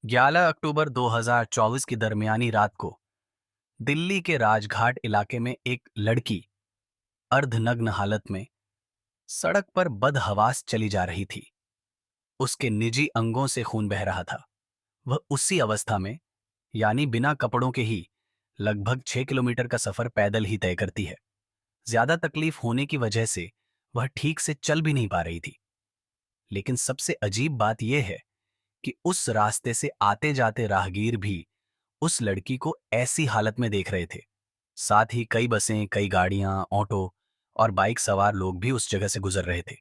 11 अक्टूबर 2024 की दरमियानी रात को दिल्ली के राजघाट इलाके में एक लड़की अर्धनग्न हालत में सड़क पर बदहवास चली जा रही थी। उसके निजी अंगों से खून बह रहा था। वह उसी अवस्था में, यानी बिना कपड़ों के ही, लगभग 6 किलोमीटर का सफर पैदल ही तय करती है। ज्यादा तकलीफ होने की वजह से वह ठीक से चल भी नहीं पा रही थी। लेकिन सबसे अजीब बात यह है कि उस रास्ते से आते जाते राहगीर भी उस लड़की को ऐसी हालत में देख रहे थे। साथ ही कई बसें, कई गाड़ियां, ऑटो और बाइक सवार लोग भी उस जगह से गुजर रहे थे।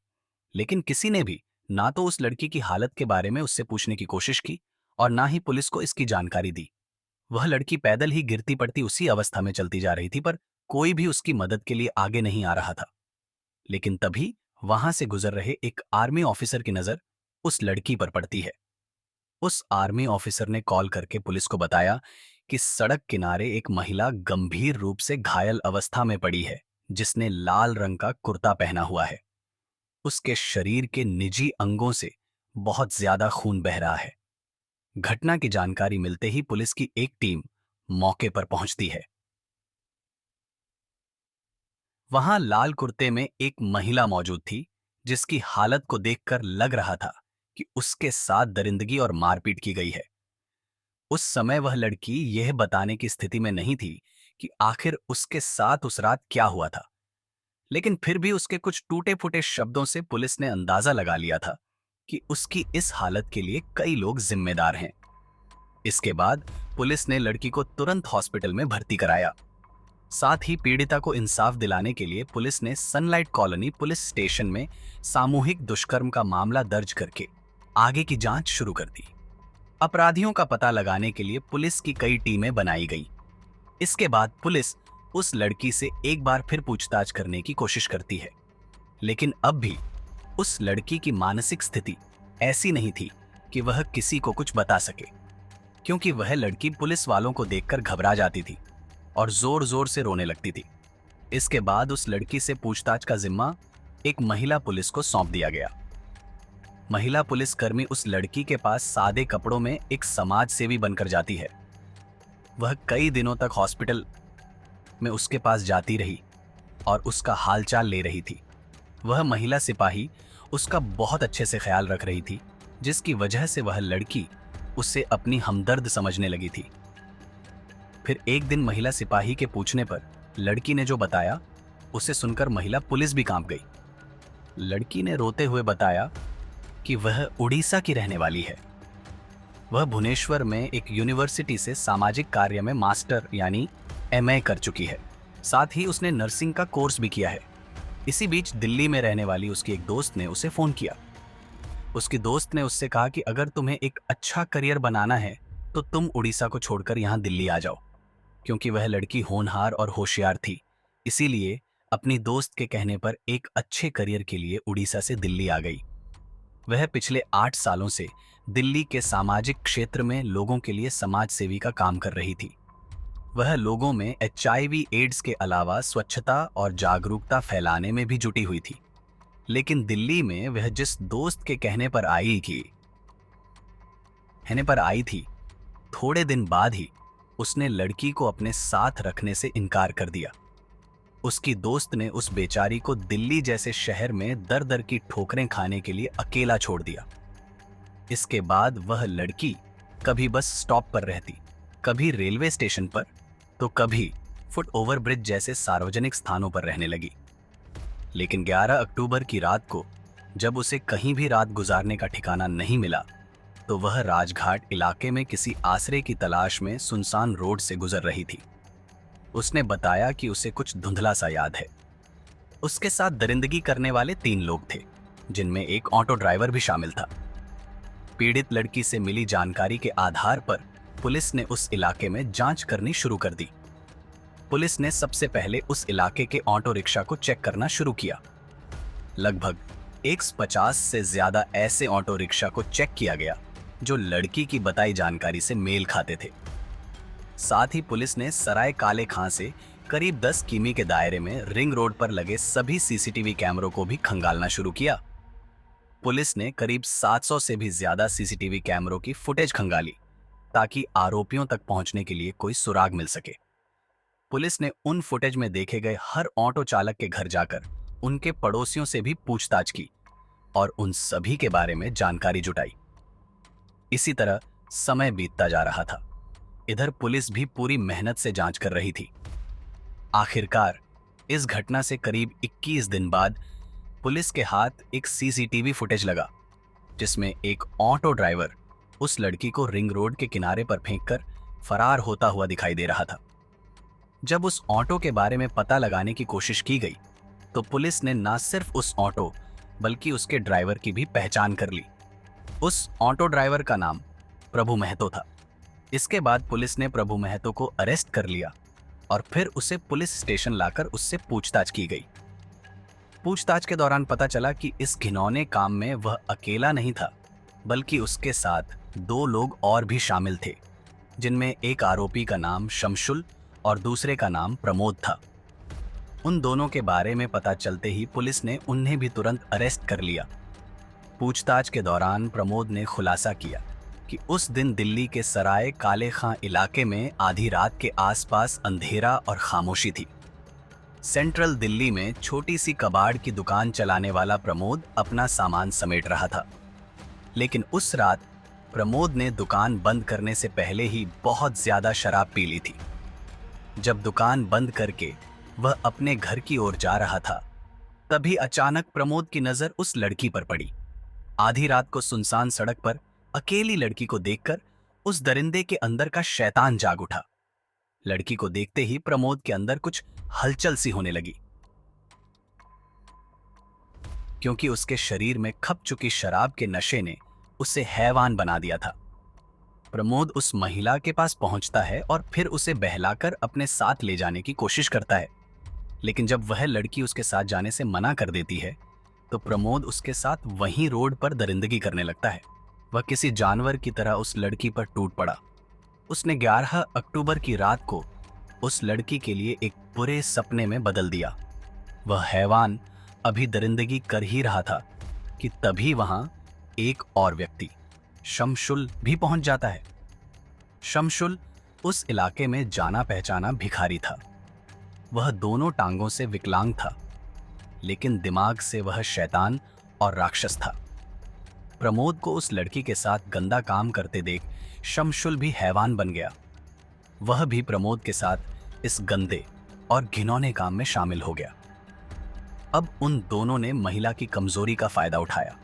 लेकिन किसी ने भी ना तो उस लड़की की हालत के बारे में उससे पूछने की कोशिश की और ना ही पुलिस को इसकी जानकारी दी। वह लड़की पैदल ही गिरती पड़ती उसी अवस्था में चलती जा रही थी, पर कोई भी उसकी मदद के लिए आगे नहीं आ रहा था। लेकिन तभी वहां से गुजर रहे एक आर्मी ऑफिसर की नजर उस लड़की पर पड़ती है। उस आर्मी ऑफिसर ने कॉल करके पुलिस को बताया कि सड़क किनारे एक महिला गंभीर रूप से घायल अवस्था में पड़ी है, जिसने लाल रंग का कुर्ता पहना हुआ है। उसके शरीर के निजी अंगों से बहुत ज्यादा खून बह रहा है। घटना की जानकारी मिलते ही पुलिस की एक टीम मौके पर पहुंचती है। वहां लाल कुर्ते में एक महिला मौजूद थी, जिसकी हालत को देखकर लग रहा था कि उसके साथ दरिंदगी और मारपीट की गई है। उस समय वह लड़की यह बताने की स्थिति में नहीं थी कि आखिर उसके साथ उस रात क्या हुआ था। लेकिन फिर भी उसके कुछ टूटे-फूटे शब्दों से पुलिस ने अंदाजा लगा लिया था कि उसकी इस हालत के लिए कई लोग जिम्मेदार हैं। इसके बाद पुलिस ने लड़की को तुरंत हॉस्पिटल में भर्ती कराया। साथ ही पीड़िता को इंसाफ दिलाने के लिए पुलिस ने सनलाइट कॉलोनी पुलिस स्टेशन में सामूहिक दुष्कर्म का मामला दर्ज करके आगे की जांच शुरू कर दी। अपराधियों का पता लगाने के लिए पुलिस की कई टीमें बनाई गई। इसके बाद पुलिस उस लड़की से एक बार फिर पूछताछ करने की कोशिश करती है। लेकिन अब भी उस लड़की की मानसिक स्थिति ऐसी नहीं थी कि वह किसी को कुछ बता सके, क्योंकि वह लड़की पुलिस वालों को देखकर घबरा जाती थी और जोर जोर से रोने लगती थी। इसके बाद उस लड़की से पूछताछ का जिम्मा एक महिला पुलिस को सौंप दिया गया। महिला पुलिसकर्मी उस लड़की के पास सादे कपड़ों में एक समाज सेवी बनकर जाती है। वह कई दिनों तक हॉस्पिटल में उसके पास जाती रही और उसका हालचाल ले रही थी। वह महिला सिपाही उसका बहुत अच्छे से ख्याल रख रही थी, जिसकी वजह से वह लड़की उससे अपनी हमदर्द समझने लगी थी। फिर एक दिन महिला सिपाही के पूछने पर लड़की ने जो बताया, उसे सुनकर महिला पुलिस भी कांप गई। लड़की ने रोते हुए बताया कि वह उड़ीसा की रहने वाली है। वह भुवनेश्वर में एक यूनिवर्सिटी से सामाजिक कार्य में मास्टर यानी एमए कर चुकी है। साथ ही उसने नर्सिंग का कोर्स भी किया है। इसी बीच दिल्ली में रहने वाली उसकी एक दोस्त ने उसे फोन किया। उसकी दोस्त ने उससे कहा कि अगर तुम्हें एक अच्छा करियर बनाना है तो तुम उड़ीसा को छोड़कर यहाँ दिल्ली आ जाओ। क्योंकि वह लड़की होनहार और होशियार थी, इसीलिए अपनी दोस्त के कहने पर एक अच्छे करियर के लिए उड़ीसा से दिल्ली आ गई। वह पिछले 8 सालों से दिल्ली के सामाजिक क्षेत्र में लोगों के लिए समाज सेवी का काम कर रही थी। वह लोगों में एचआईवी एड्स के अलावा स्वच्छता और जागरूकता फैलाने में भी जुटी हुई थी। लेकिन दिल्ली में वह जिस दोस्त के कहने पर आई थी, थोड़े दिन बाद ही उसने लड़की को अपने साथ रखने से इनकार कर दिया। उसकी दोस्त ने उस बेचारी को दिल्ली जैसे शहर में दर दर की ठोकरें खाने के लिए अकेला छोड़ दिया। इसके बाद वह लड़की कभी बस स्टॉप पर रहती, कभी रेलवे स्टेशन पर, तो कभी फुट ओवर ब्रिज जैसे सार्वजनिक स्थानों पर रहने लगी। लेकिन 11 अक्टूबर की रात को जब उसे कहीं भी रात गुजारने का ठिकाना नहीं मिला, तो वह राजघाट इलाके में किसी आसरे की तलाश में सुनसान रोड से गुजर रही थी। उसने बताया कि उसे कुछ धुंधला सा याद है। उसके साथ दरिंदगी करने वाले 3 लोग थे, जिनमें एक ऑटो ड्राइवर भी शामिल था। पीड़ित लड़की से मिली जानकारी के आधार पर पुलिस ने उस इलाके में जांच करनी शुरू कर दी। पुलिस ने सबसे पहले उस इलाके के ऑटो रिक्शा को चेक करना शुरू किया। लगभग 150 से ज्यादा ऐसे ऑटो रिक्शा को चेक किया गया जो लड़की की बताई जानकारी से मेल खाते थे। साथ ही पुलिस ने सराय काले खां से करीब 10 किमी के दायरे में रिंग रोड पर लगे सभी सीसीटीवी कैमरों को भी खंगालना शुरू किया। पुलिस ने करीब 700 से भी ज्यादा सीसीटीवी कैमरों की फुटेज खंगाली, ताकि आरोपियों तक पहुंचने के लिए कोई सुराग मिल सके। पुलिस ने उन फुटेज में देखे गए हर ऑटो चालक के घर जाकर उनके पड़ोसियों से भी पूछताछ की और उन सभी के बारे में जानकारी जुटाई। इसी तरह समय बीतता जा रहा था। इधर पुलिस भी पूरी मेहनत से जांच कर रही थी। आखिरकार इस घटना से करीब 21 दिन बाद पुलिस के हाथ एक सीसीटीवी फुटेज लगा, जिसमें एक ऑटो ड्राइवर उस लड़की को रिंग रोड के किनारे पर फेंककर फरार होता हुआ दिखाई दे रहा था। जब उस ऑटो के बारे में पता लगाने की कोशिश की गई तो पुलिस ने न सिर्फ उस ऑटो बल्कि उसके ड्राइवर की भी पहचान कर ली। उस ऑटो ड्राइवर का नाम प्रभु महतो था। इसके बाद पुलिस ने प्रभु महतो को अरेस्ट कर लिया और फिर उसे पुलिस स्टेशन लाकर उससे पूछताछ की गई। पूछताछ के दौरान पता चला कि इस घिनौने काम में वह अकेला नहीं था, बल्कि उसके साथ 2 लोग और भी शामिल थे, जिनमें एक आरोपी का नाम शमशुल और दूसरे का नाम प्रमोद था। उन दोनों के बारे में पता चलते ही पुलिस ने उन्हें भी तुरंत अरेस्ट कर लिया। पूछताछ के दौरान प्रमोद ने खुलासा किया कि उस दिन दिल्ली के सराय काले खां इलाके में आधी रात के आसपास अंधेरा और खामोशी थी। सेंट्रल दिल्ली में छोटी सी कबाड़ की दुकान चलाने वाला प्रमोद अपना सामान समेट रहा था, लेकिन उस रात प्रमोद ने दुकान बंद करने से पहले ही बहुत ज्यादा शराब पी ली थी। जब दुकान बंद करके वह अपने घर की ओर जा रहा था, तभी अचानक प्रमोद की नजर उस लड़की पर पड़ी। आधी रात को सुनसान सड़क पर अकेली लड़की को देखकर उस दरिंदे के अंदर का शैतान जाग उठा। लड़की को देखते ही प्रमोद के अंदर कुछ हलचल सी होने लगी, क्योंकि उसके शरीर में खप चुकी शराब के नशे ने उसे हैवान बना दिया था। प्रमोद उस महिला के पास पहुंचता है और फिर उसे बहलाकर अपने साथ ले जाने की कोशिश करता है, लेकिन जब वह लड़की उसके साथ जाने से मना कर देती है तो प्रमोद उसके साथ वहीं रोड पर दरिंदगी करने लगता है। वह किसी जानवर की तरह उस लड़की पर टूट पड़ा। उसने 11 अक्टूबर की रात को उस लड़की के लिए एक बुरे सपने में बदल दिया। वह हैवान अभी दरिंदगी कर ही रहा था कि तभी वहां एक और व्यक्ति शमशुल भी पहुंच जाता है। शमशुल उस इलाके में जाना पहचाना भिखारी था। वह दोनों टांगों से विकलांग था, लेकिन दिमाग से वह शैतान और राक्षस था। प्रमोद को उस लड़की के साथ गंदा काम करते देख शमशुल भी हैवान बन गया। वह भी प्रमोद के साथ इस गंदे और घिनौने काम में शामिल हो गया। अब उन दोनों ने महिला की कमजोरी का फायदा उठाया।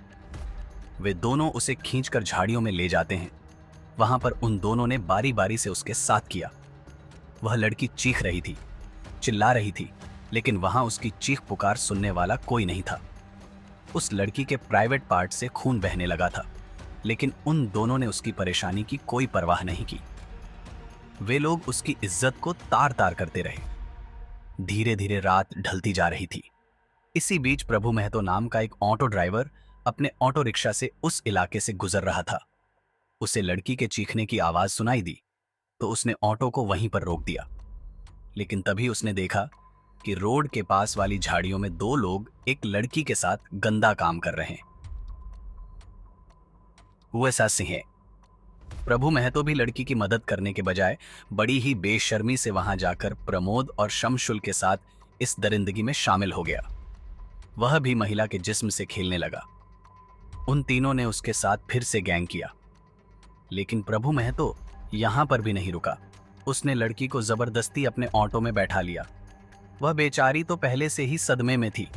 वे दोनों उसे खींचकर झाड़ियों में ले जाते हैं। वहां पर उन दोनों ने बारी बारी से उसके साथ किया। वह लड़की चीख रही थी, चिल्ला रही थी, लेकिन वहां उसकी चीख पुकार सुनने वाला कोई नहीं था। उस लड़की के प्राइवेट पार्ट से खून बहने लगा था, लेकिन उन दोनों ने उसकी परेशानी की कोई परवाह नहीं की। वे लोग उसकी इज्जत को तार तार करते रहे। धीरे धीरे रात ढलती जा रही थी। इसी बीच प्रभु महतो नाम का एक ऑटो ड्राइवर अपने ऑटो रिक्शा से उस इलाके से गुजर रहा था। उसे लड़की के चीखने की आवाज सुनाई दी तो उसने ऑटो को वहीं पर रोक दिया, लेकिन तभी उसने देखा कि रोड के पास वाली झाड़ियों में 2 लोग एक लड़की के साथ गंदा काम कर रहे हैं। वो ऐसा सिंह। प्रभु महतो भी लड़की की मदद करने के बजाय बड़ी ही बेशर्मी से वहां जाकर प्रमोद और शमशुल के साथ इस दरिंदगी में शामिल हो गया। वह भी महिला के जिस्म से खेलने लगा। उन तीनों ने उसके साथ फिर से गैंग किया, लेकिन प्रभु महतो यहां पर भी नहीं रुका। उसने लड़की को जबरदस्ती अपने ऑटो में बैठा लिया। वह बेचारी तो पहले से ही सदमे में थी।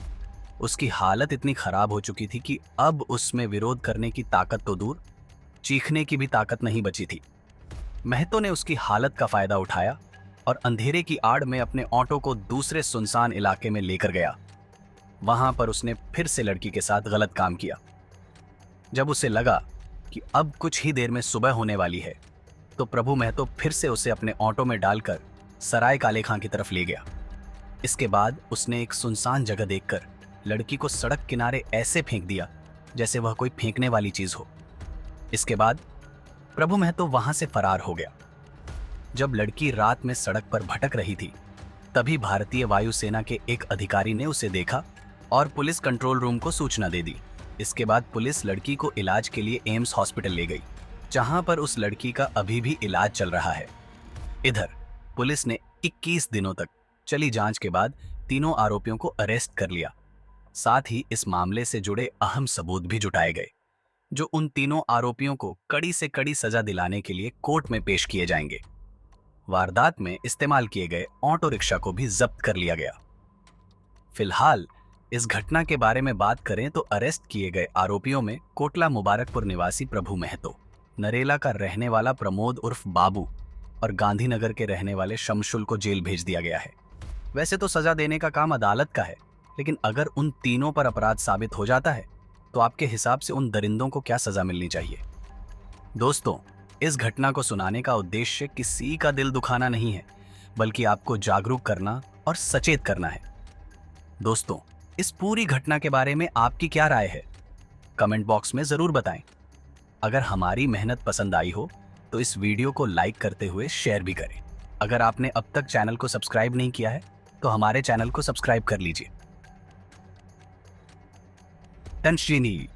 उसकी हालत इतनी खराब हो चुकी थी कि अब उसमें विरोध करने की ताकत तो दूर, चीखने की भी ताकत नहीं बची थी। महतो ने उसकी हालत का फायदा उठाया और अंधेरे की आड़ में अपने ऑटो को दूसरे सुनसान इलाके में लेकर गया। वहां पर उसने फिर से लड़की के साथ गलत काम किया। जब उसे लगा कि अब कुछ ही देर में सुबह होने वाली है, तो प्रभु महतो फिर से उसे अपने ऑटो में डालकर सराय काले खां की तरफ ले गया। इसके बाद उसने एक सुनसान जगह देखकर लड़की को सड़क किनारे ऐसे फेंक दिया जैसे वह कोई फेंकने वाली चीज हो। इसके बाद प्रभु महतो वहां से फरार हो गया। जब लड़की रात में सड़क पर भटक रही थी, तभी भारतीय वायुसेना के एक अधिकारी ने उसे देखा और पुलिस कंट्रोल रूम को सूचना दे दी। इसके बाद पुलिस लड़की को इलाज के लिए एम्स हॉस्पिटल ले गई। जहां पर उस लड़की का अभी भी इलाज चल रहा है। इधर पुलिस ने 21 दिनों तक चली जांच के बाद तीनों आरोपियों को अरेस्ट कर लिया। साथ ही इस मामले से जुड़े अहम सबूत भी जुटाए गए, जो उन तीनों आरोपियों को कड़ी से कड़ी सजा दिलाने के लिए कोर्ट में पेश किए जाएंगे। वारदात में इस्तेमाल किए गए ऑटो रिक्शा को भी जब्त कर लिया गया। फिलहाल इस घटना के बारे में बात करें तो अरेस्ट किए गए आरोपियों में कोटला मुबारकपुर निवासी प्रभु महतो, नरेला का रहने वाला प्रमोद उर्फ बाबू और गांधीनगर के रहने वाले शमशुल को जेल भेज दिया गया है। वैसे तो सजा देने का काम अदालत का है, लेकिन अगर उन तीनों पर अपराध साबित हो जाता है तो आपके हिसाब से उन दरिंदों को क्या सजा मिलनी चाहिए? दोस्तों, इस घटना को सुनाने का उद्देश्य किसी का दिल दुखाना नहीं है, बल्कि आपको जागरूक करना और सचेत करना है। दोस्तों, इस पूरी घटना के बारे में आपकी क्या राय है? कमेंट बॉक्स में जरूर बताएं। अगर हमारी मेहनत पसंद आई हो तो इस वीडियो को लाइक करते हुए शेयर भी करें। अगर आपने अब तक चैनल को सब्सक्राइब नहीं किया है तो हमारे चैनल को सब्सक्राइब कर लीजिए। तंश्रीनी